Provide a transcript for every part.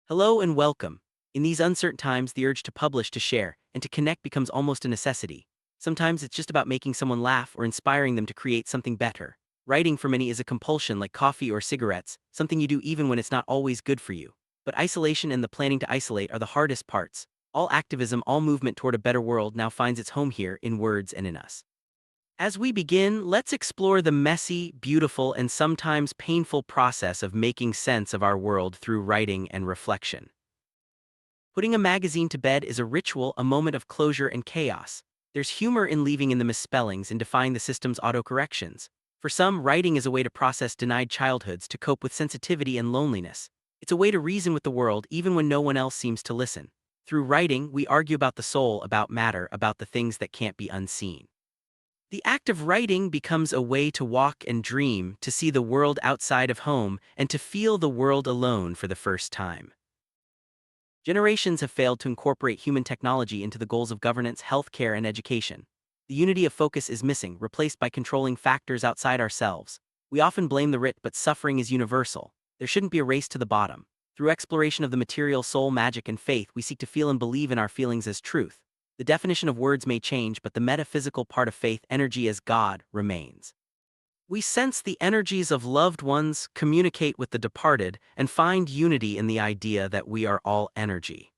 Hello and welcome. In these uncertain times, the urge to publish, to share, and to connect becomes almost a necessity. Sometimes it's just about making someone laugh or inspiring them to create something better. Writing for many is a compulsion like coffee or cigarettes, something you do even when it's not always good for you. But isolation and the planning to isolate are the hardest parts. All activism, all movement toward a better world now finds its home here in words and in us. As we begin, let's explore the messy, beautiful, and sometimes painful process of making sense of our world through writing and reflection. Putting a magazine to bed is a ritual, a moment of closure and chaos. There's humor in leaving in the misspellings and defying the system's autocorrections. For some, writing is a way to process denied childhoods, to cope with sensitivity and loneliness. It's a way to reason with the world even when no one else seems to listen. Through writing, we argue about the soul, about matter, about the things that can't be unseen. The act of writing becomes a way to walk and dream, to see the world outside of home, and to feel the world alone for the first time. Generations have failed to incorporate human technology into the goals of governance, healthcare, and education. The unity of focus is missing, replaced by controlling factors outside ourselves. We often blame the rich, but suffering is universal. There shouldn't be a race to the bottom. Through exploration of the material soul, magic, and faith, we seek to feel and believe in our feelings as truth. The definition of words may change, but the metaphysical part of faith, energy as God, remains. We sense the energies of loved ones, communicate with the departed, and find unity in the idea that we are all energy.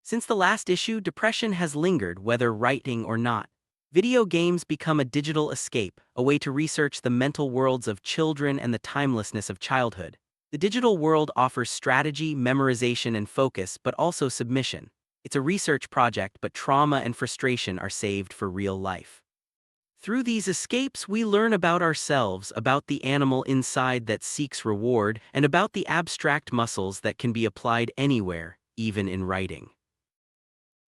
Since the last issue, depression has lingered, whether writing or not. Video games become a digital escape, a way to research the mental worlds of children and the timelessness of childhood. The digital world offers strategy, memorization, and focus, but also submission. It's a research project, but trauma and frustration are saved for real life. Through these escapes, we learn about ourselves, about the animal inside that seeks reward, and about the abstract muscles that can be applied anywhere, even in writing.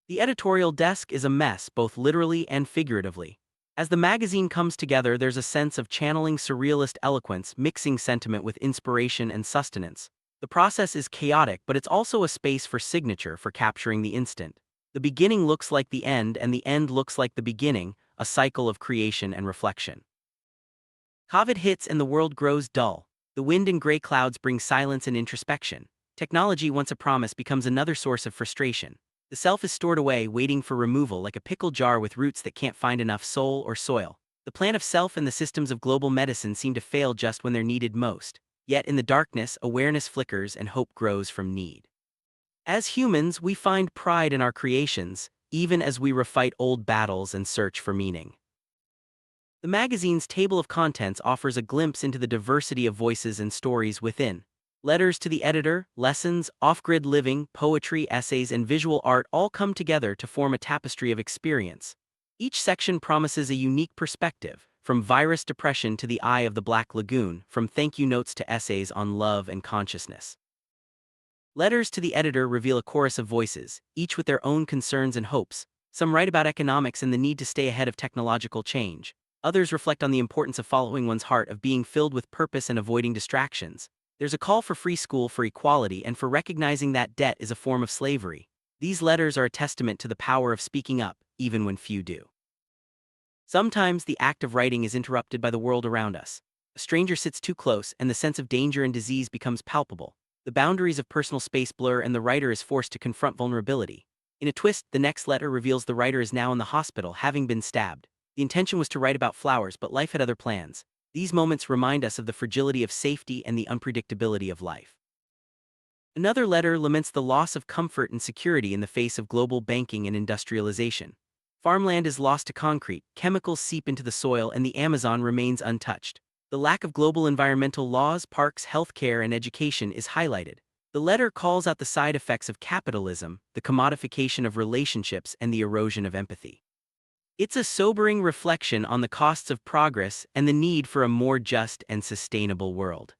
The editorial desk is a mess, both literally and figuratively. As the magazine comes together, there's a sense of channeling surrealist eloquence, mixing sentiment with inspiration and sustenance. The process is chaotic, but it's also a space for signature, for capturing the instant. The beginning looks like the end, and the end looks like the beginning, a cycle of creation and reflection. COVID hits and the world grows dull. The wind and gray clouds bring silence and introspection. Technology, once a promise, becomes another source of frustration. The self is stored away, waiting for removal, like a pickle jar with roots that can't find enough soul or soil. The plan of self and the systems of global medicine seem to fail just when they're needed most. Yet in the darkness, awareness flickers and hope grows from need. As humans, we find pride in our creations, even as we refight old battles and search for meaning. The magazine's table of contents offers a glimpse into the diversity of voices and stories within. Letters to the editor, lessons, off-grid living, poetry, essays, and visual art all come together to form a tapestry of experience. Each section promises a unique perspective, from virus depression to the eye of the Black Lagoon, from thank you notes to essays on love and consciousness. Letters to the editor reveal a chorus of voices, each with their own concerns and hopes. Some write about economics and the need to stay ahead of technological change. Others reflect on the importance of following one's heart, of being filled with purpose and avoiding distractions. There's a call for free school, for equality, and for recognizing that debt is a form of slavery. These letters are a testament to the power of speaking up, even when few do. Sometimes the act of writing is interrupted by the world around us. A stranger sits too close, and the sense of danger and disease becomes palpable. The boundaries of personal space blur, and the writer is forced to confront vulnerability. In a twist, the next letter reveals the writer is now in the hospital, having been stabbed. The intention was to write about flowers, but life had other plans. These moments remind us of the fragility of safety and the unpredictability of life. Another letter laments the loss of comfort and security in the face of global banking and industrialization. Farmland is lost to concrete, chemicals seep into the soil, and the Amazon remains untouched. The lack of global environmental laws, parks, healthcare, and education is highlighted. The letter calls out the side effects of capitalism, the commodification of relationships, and the erosion of empathy. It's a sobering reflection on the costs of progress and the need for a more just and sustainable world.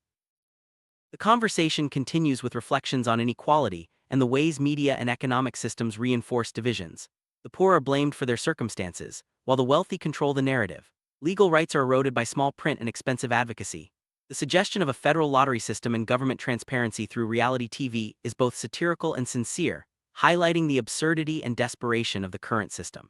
The conversation continues with reflections on inequality and the ways media and economic systems reinforce divisions. The poor are blamed for their circumstances, while the wealthy control the narrative. Legal rights are eroded by small print and expensive advocacy. The suggestion of a federal lottery system and government transparency through reality TV is both satirical and sincere, highlighting the absurdity and desperation of the current system.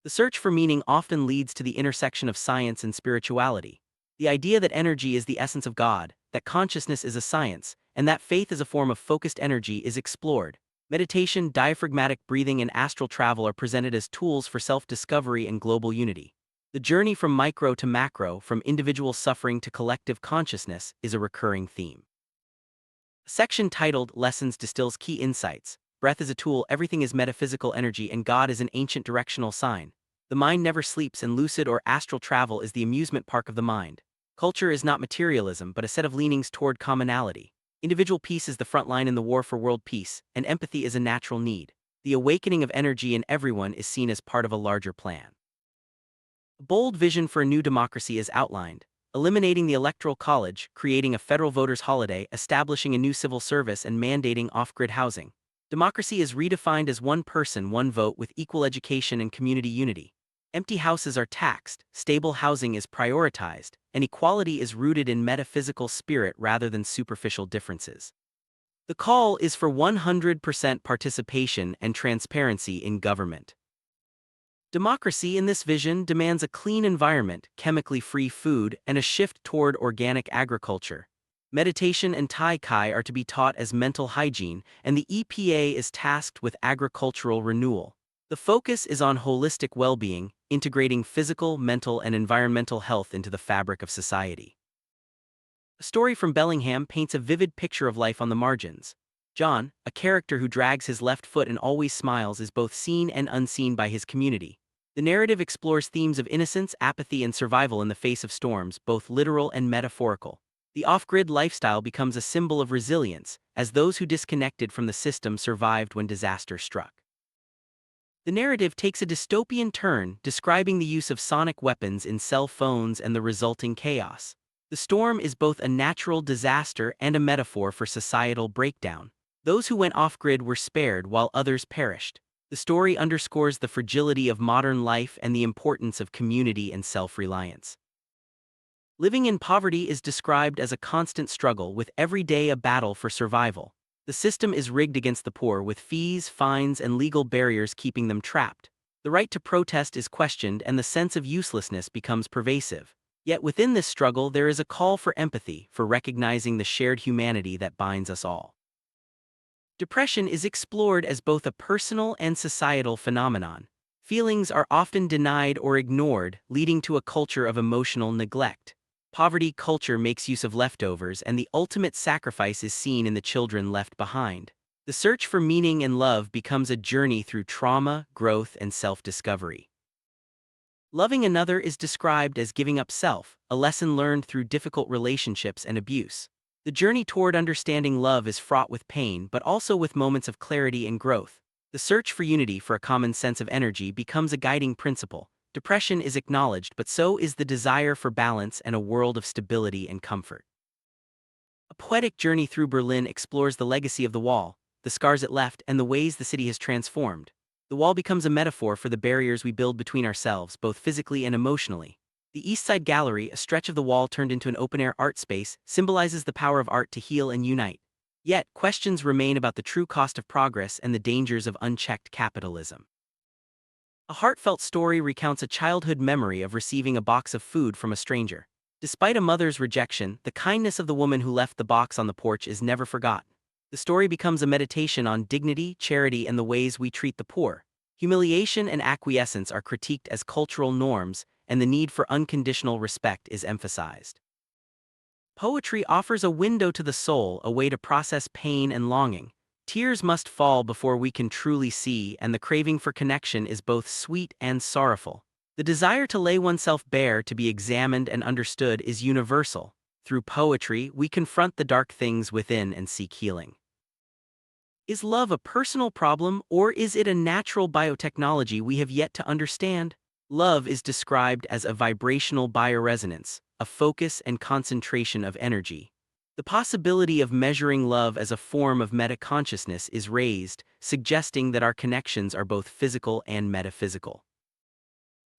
The search for meaning often leads to the intersection of science and spirituality. The idea that energy is the essence of God, that consciousness is a science, and that faith as a form of focused energy is explored. Meditation, diaphragmatic breathing, and astral travel are presented as tools for self-discovery and global unity. The journey from micro to macro, from individual suffering to collective consciousness, is a recurring theme. A section titled Lessons distills key insights. Breath is a tool, everything is metaphysical energy, and God is an ancient directional sign. The mind never sleeps, and lucid or astral travel is the amusement park of the mind. Culture is not materialism, but a set of leanings toward commonality. Individual peace is the front line in the war for world peace, and empathy is a natural need. The awakening of energy in everyone is seen as part of a larger plan. A bold vision for a new democracy is outlined: eliminating the Electoral College, creating a federal voters' holiday, establishing a new civil service, and mandating off-grid housing. Democracy is redefined as one person, one vote, with equal education and community unity. Empty houses are taxed, stable housing is prioritized, and equality is rooted in metaphysical spirit rather than superficial differences. The call is for 100% participation and transparency in government. Democracy in this vision demands a clean environment, chemically free food, and a shift toward organic agriculture. Meditation and Tai Chi are to be taught as mental hygiene, and the EPA is tasked with agricultural renewal. The focus is on holistic well-being, integrating physical, mental, and environmental health into the fabric of society. A story from Bellingham paints a vivid picture of life on the margins. John, a character who drags his left foot and always smiles, is both seen and unseen by his community. The narrative explores themes of innocence, apathy, and survival in the face of storms, both literal and metaphorical. The off-grid lifestyle becomes a symbol of resilience, as those who disconnected from the system survived when disaster struck. The narrative takes a dystopian turn, describing the use of sonic weapons in cell phones and the resulting chaos. The storm is both a natural disaster and a metaphor for societal breakdown. Those who went off-grid were spared while others perished. The story underscores the fragility of modern life and the importance of community and self-reliance. Living in poverty is described as a constant struggle, with every day a battle for survival. The system is rigged against the poor, with fees, fines, and legal barriers keeping them trapped. The right to protest is questioned, and the sense of uselessness becomes pervasive. Yet within this struggle there is a call for empathy, for recognizing the shared humanity that binds us all. Depression is explored as both a personal and societal phenomenon. Feelings are often denied or ignored, leading to a culture of emotional neglect. Poverty culture makes use of leftovers, and the ultimate sacrifice is seen in the children left behind. The search for meaning and love becomes a journey through trauma, growth, and self-discovery. Loving another is described as giving up self, a lesson learned through difficult relationships and abuse. The journey toward understanding love is fraught with pain, but also with moments of clarity and growth. The search for unity, for a common sense of energy, becomes a guiding principle. Depression is acknowledged, but so is the desire for balance and a world of stability and comfort. A poetic journey through Berlin explores the legacy of the wall, the scars it left, and the ways the city has transformed. The wall becomes a metaphor for the barriers we build between ourselves, both physically and emotionally. The East Side Gallery, a stretch of the wall turned into an open-air art space, symbolizes the power of art to heal and unite. Yet, questions remain about the true cost of progress and the dangers of unchecked capitalism. A heartfelt story recounts a childhood memory of receiving a box of food from a stranger. Despite a mother's rejection, the kindness of the woman who left the box on the porch is never forgotten. The story becomes a meditation on dignity, charity, and the ways we treat the poor. Humiliation and acquiescence are critiqued as cultural norms, and the need for unconditional respect is emphasized. Poetry offers a window to the soul, a way to process pain and longing. Tears must fall before we can truly see, and the craving for connection is both sweet and sorrowful. The desire to lay oneself bare, to be examined and understood, is universal. Through poetry, we confront the dark things within and seek healing. Is love a personal problem, or is it a natural biotechnology we have yet to understand? Love is described as a vibrational bioresonance, a focus and concentration of energy. The possibility of measuring love as a form of metaconsciousness is raised, suggesting that our connections are both physical and metaphysical.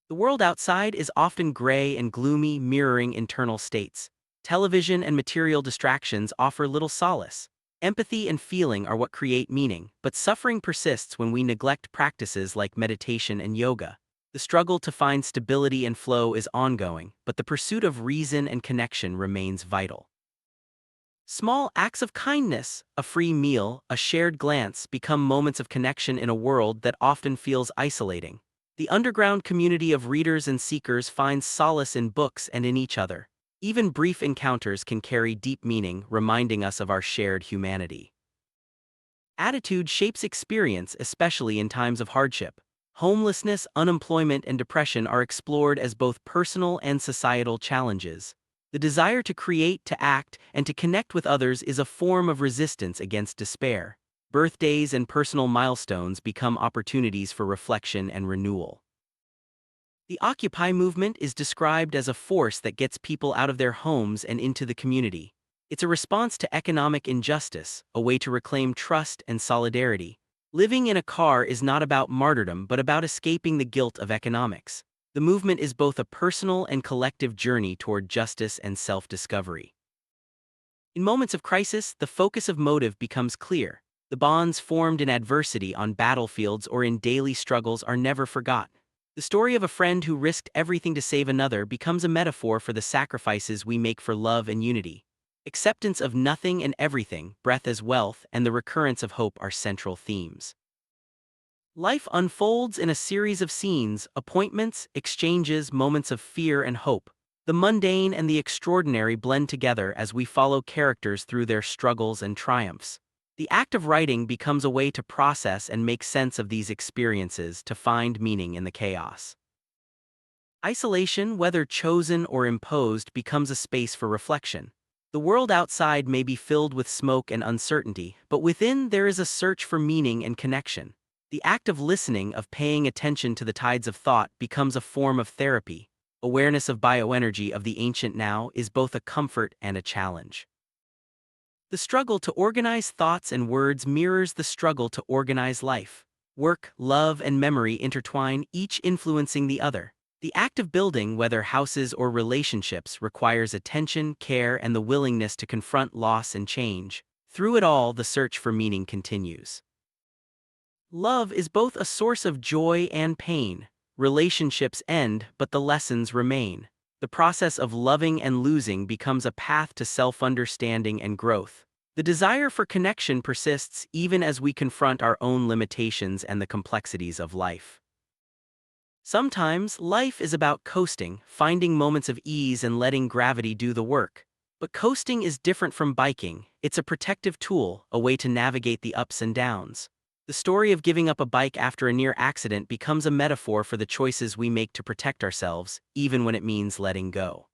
The world outside is often gray and gloomy, mirroring internal states. Television and material distractions offer little solace. Empathy and feeling are what create meaning, but suffering persists when we neglect practices like meditation and yoga. The struggle to find stability and flow is ongoing, but the pursuit of reason and connection remains vital. Small acts of kindness, a free meal, a shared glance become moments of connection in a world that often feels isolating. The underground community of readers and seekers finds solace in books and in each other. Even brief encounters can carry deep meaning, reminding us of our shared humanity. Attitude shapes experience, especially in times of hardship. Homelessness, unemployment, and depression are explored as both personal and societal challenges. The desire to create, to act, and to connect with others is a form of resistance against despair. Birthdays and personal milestones become opportunities for reflection and renewal. The Occupy movement is described as a force that gets people out of their homes and into the community. It's a response to economic injustice, a way to reclaim trust and solidarity. Living in a car is not about martyrdom but about escaping the guilt of economics. The movement is both a personal and collective journey toward justice and self-discovery. In moments of crisis, the focus of motive becomes clear. The bonds formed in adversity on battlefields or in daily struggles are never forgotten. The story of a friend who risked everything to save another becomes a metaphor for the sacrifices we make for love and unity. Acceptance of nothing and everything, breath as wealth, and the recurrence of hope are central themes. Life unfolds in a series of scenes, appointments, exchanges, moments of fear and hope. The mundane and the extraordinary blend together as we follow characters through their struggles and triumphs. The act of writing becomes a way to process and make sense of these experiences, to find meaning in the chaos. Isolation, whether chosen or imposed, becomes a space for reflection. The world outside may be filled with smoke and uncertainty, but within there is a search for meaning and connection. The act of listening, of paying attention to the tides of thought, becomes a form of therapy. Awareness of bioenergy of the ancient now is both a comfort and a challenge. The struggle to organize thoughts and words mirrors the struggle to organize life. Work, love, and memory intertwine, each influencing the other. The act of building, whether houses or relationships, requires attention, care, and the willingness to confront loss and change. Through it all, the search for meaning continues. Love is both a source of joy and pain. Relationships end, but the lessons remain. The process of loving and losing becomes a path to self-understanding and growth. The desire for connection persists even as we confront our own limitations and the complexities of life. Sometimes, life is about coasting, finding moments of ease and letting gravity do the work. But coasting is different from biking. It's a protective tool, a way to navigate the ups and downs. The story of giving up a bike after a near accident becomes a metaphor for the choices we make to protect ourselves, even when it means letting go.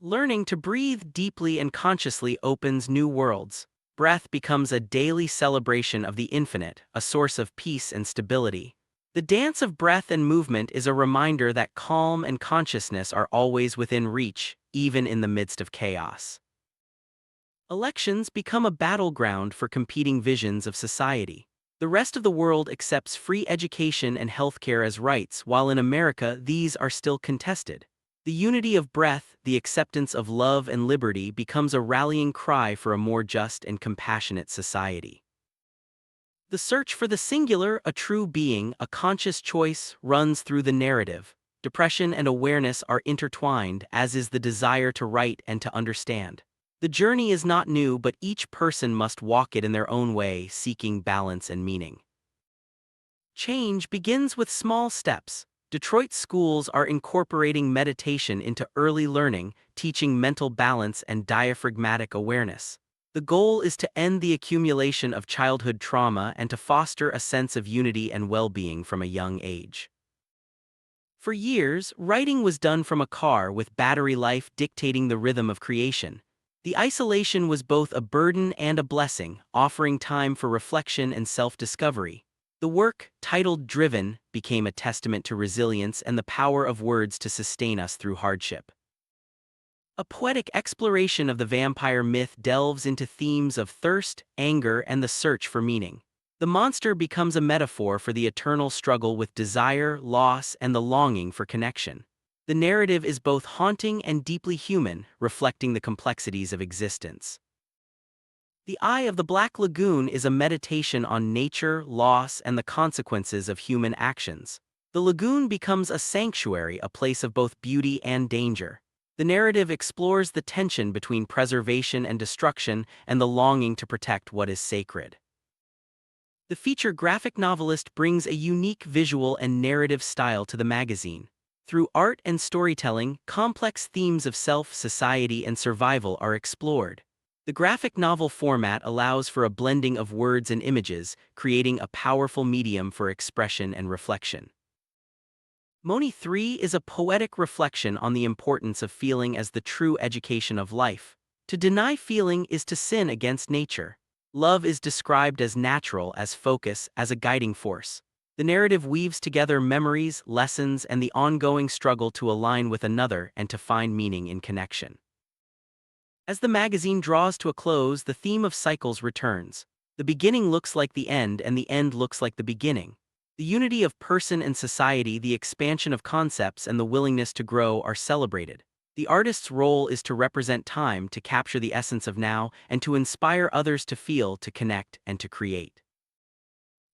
Learning to breathe deeply and consciously opens new worlds. Breath becomes a daily celebration of the infinite, a source of peace and stability. The dance of breath and movement is a reminder that calm and consciousness are always within reach, even in the midst of chaos. Elections become a battleground for competing visions of society. The rest of the world accepts free education and healthcare as rights, while in America these are still contested. The unity of breath, the acceptance of love and liberty becomes a rallying cry for a more just and compassionate society. The search for the singular, a true being, a conscious choice, runs through the narrative. Depression and awareness are intertwined, as is the desire to write and to understand. The journey is not new, but each person must walk it in their own way, seeking balance and meaning. Change begins with small steps. Detroit schools are incorporating meditation into early learning, teaching mental balance and diaphragmatic awareness. The goal is to end the accumulation of childhood trauma and to foster a sense of unity and well-being from a young age. For years, writing was done from a car with battery life dictating the rhythm of creation. The isolation was both a burden and a blessing, offering time for reflection and self-discovery. The work, titled Driven, became a testament to resilience and the power of words to sustain us through hardship. A poetic exploration of the vampire myth delves into themes of thirst, anger, and the search for meaning. The monster becomes a metaphor for the eternal struggle with desire, loss, and the longing for connection. The narrative is both haunting and deeply human, reflecting the complexities of existence. The Eye of the Black Lagoon is a meditation on nature, loss, and the consequences of human actions. The lagoon becomes a sanctuary, a place of both beauty and danger. The narrative explores the tension between preservation and destruction and the longing to protect what is sacred. The feature graphic novelist brings a unique visual and narrative style to the magazine. Through art and storytelling, complex themes of self, society, and survival are explored. The graphic novel format allows for a blending of words and images, creating a powerful medium for expression and reflection. Moni 3 is a poetic reflection on the importance of feeling as the true education of life. To deny feeling is to sin against nature. Love is described as natural, as focus, as a guiding force. The narrative weaves together memories, lessons, and the ongoing struggle to align with another and to find meaning in connection. As the magazine draws to a close, the theme of cycles returns. The beginning looks like the end, and the end looks like the beginning. The unity of person and society, the expansion of concepts, and the willingness to grow are celebrated. The artist's role is to represent time, to capture the essence of now, and to inspire others to feel, to connect, and to create.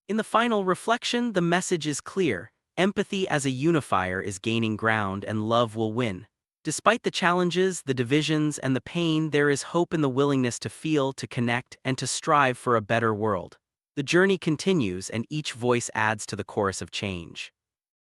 In the final reflection, the message is clear. Empathy as a unifier is gaining ground, and love will win. Despite the challenges, the divisions, and the pain, there is hope in the willingness to feel, to connect, and to strive for a better world. The journey continues, and each voice adds to the chorus of change.